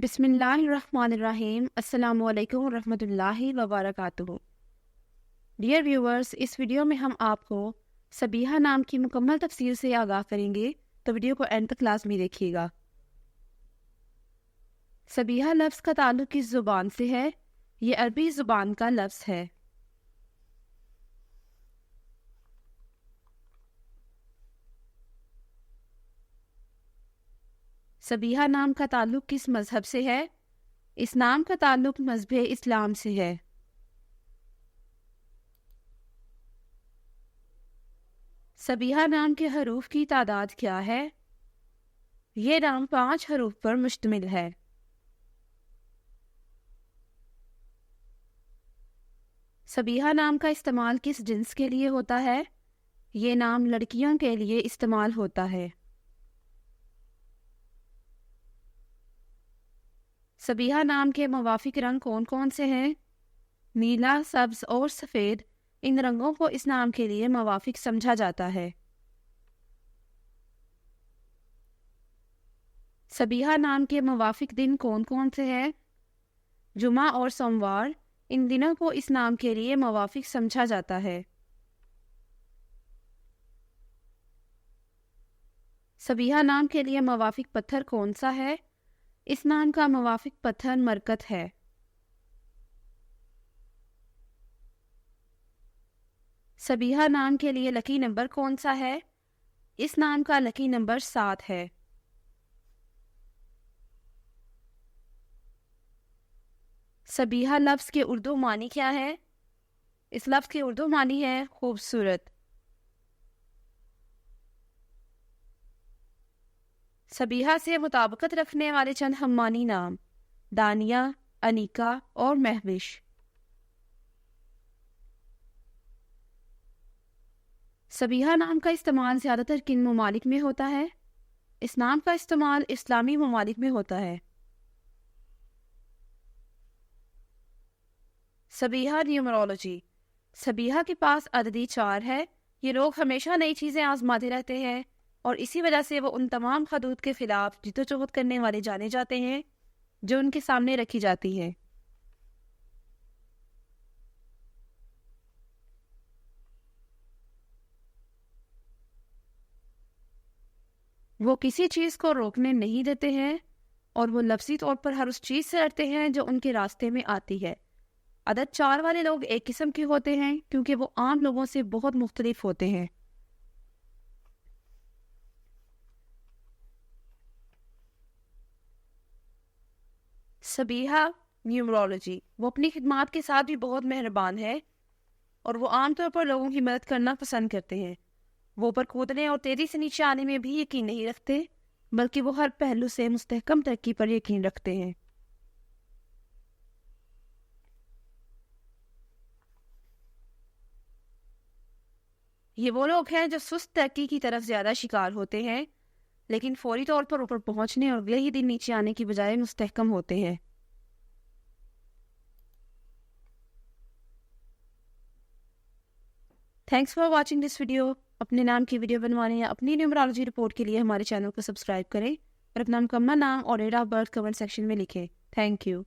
بسم اللہ الرحمن الرحیم۔ السلام علیکم ورحمۃ اللہ وبرکاتہ۔ ڈیئر ویورز، اس ویڈیو میں ہم آپ کو سبیحہ نام کی مکمل تفسیر سے آگاہ کریں گے، تو ویڈیو کو اینڈ تک لازمی دیکھیے گا۔ سبیحہ لفظ کا تعلق کس زبان سے ہے؟ یہ عربی زبان کا لفظ ہے۔ سبیحہ نام کا تعلق کس مذہب سے ہے؟ اس نام کا تعلق مذہب اسلام سے ہے۔ سبیحہ نام کے حروف کی تعداد کیا ہے؟ یہ نام 5 حروف پر مشتمل ہے۔ سبیحہ نام کا استعمال کس جنس کے لیے ہوتا ہے؟ یہ نام لڑکیوں کے لیے استعمال ہوتا ہے۔ سبیحہ نام کے موافق رنگ کون کون سے ہیں؟ نیلا، سبز اور سفید، ان رنگوں کو اس نام کے لیے موافق سمجھا جاتا ہے۔ سبیحہ نام کے موافق دن کون کون سے ہیں؟ جمعہ اور سوموار، ان دنوں کو اس نام کے لیے موافق سمجھا جاتا ہے۔ سبیحہ نام کے لیے موافق پتھر کون سا ہے؟ اس نام کا موافق پتھر مرکت ہے۔ سبیحہ نام کے لیے لکی نمبر کون سا ہے؟ اس نام کا لکی نمبر 7 ہے۔ سبیحہ لفظ کے اردو معنی کیا ہے؟ اس لفظ کے اردو معنی ہے خوبصورت۔ سبیحہ سے مطابقت رکھنے والے چند ہممعنی نام: دانیہ، انیکا اور مہوش۔ سبیحہ نام کا استعمال زیادہ تر کن ممالک میں ہوتا ہے؟ اس نام کا استعمال اسلامی ممالک میں ہوتا ہے۔ سبیحہ نیومرولوجی۔ سبیحہ کے پاس عددی 4 ہے۔ یہ لوگ ہمیشہ نئی چیزیں آزماتے رہتے ہیں اور اسی وجہ سے وہ ان تمام حدود کے خلاف جدوجہد کرنے والے جانے جاتے ہیں جو ان کے سامنے رکھی جاتی ہیں۔ وہ کسی چیز کو روکنے نہیں دیتے ہیں اور وہ لفظی طور پر ہر اس چیز سے لڑتے ہیں جو ان کے راستے میں آتی ہے۔ عدد 4 والے لوگ ایک قسم کے ہوتے ہیں کیونکہ وہ عام لوگوں سے بہت مختلف ہوتے ہیں۔ سبیحہ نیومرولوجی۔ وہ اپنی خدمات کے ساتھ بھی بہت مہربان ہے اور وہ عام طور پر لوگوں کی مدد کرنا پسند کرتے ہیں۔ وہ اوپر کودنے اور تیزی سے نیچے آنے میں بھی یقین نہیں رکھتے، بلکہ وہ ہر پہلو سے مستحکم ترقی پر یقین رکھتے ہیں۔ یہ وہ لوگ ہیں جو سست ترقی کی طرف زیادہ شکار ہوتے ہیں، لیکن فوری طور پر اوپر پہنچنے اور اگلے ہی دن نیچے آنے کی بجائے مستحکم ہوتے ہیں۔ Thanks for watching this video. اپنے نام کی ویڈیو بنوانے یا اپنی نیومرولوجی رپورٹ کے لیے ہمارے چینل کو سبسکرائب کریں اور اپنا مکمل نام اور date of birth comment section میں لکھیں۔ Thank you.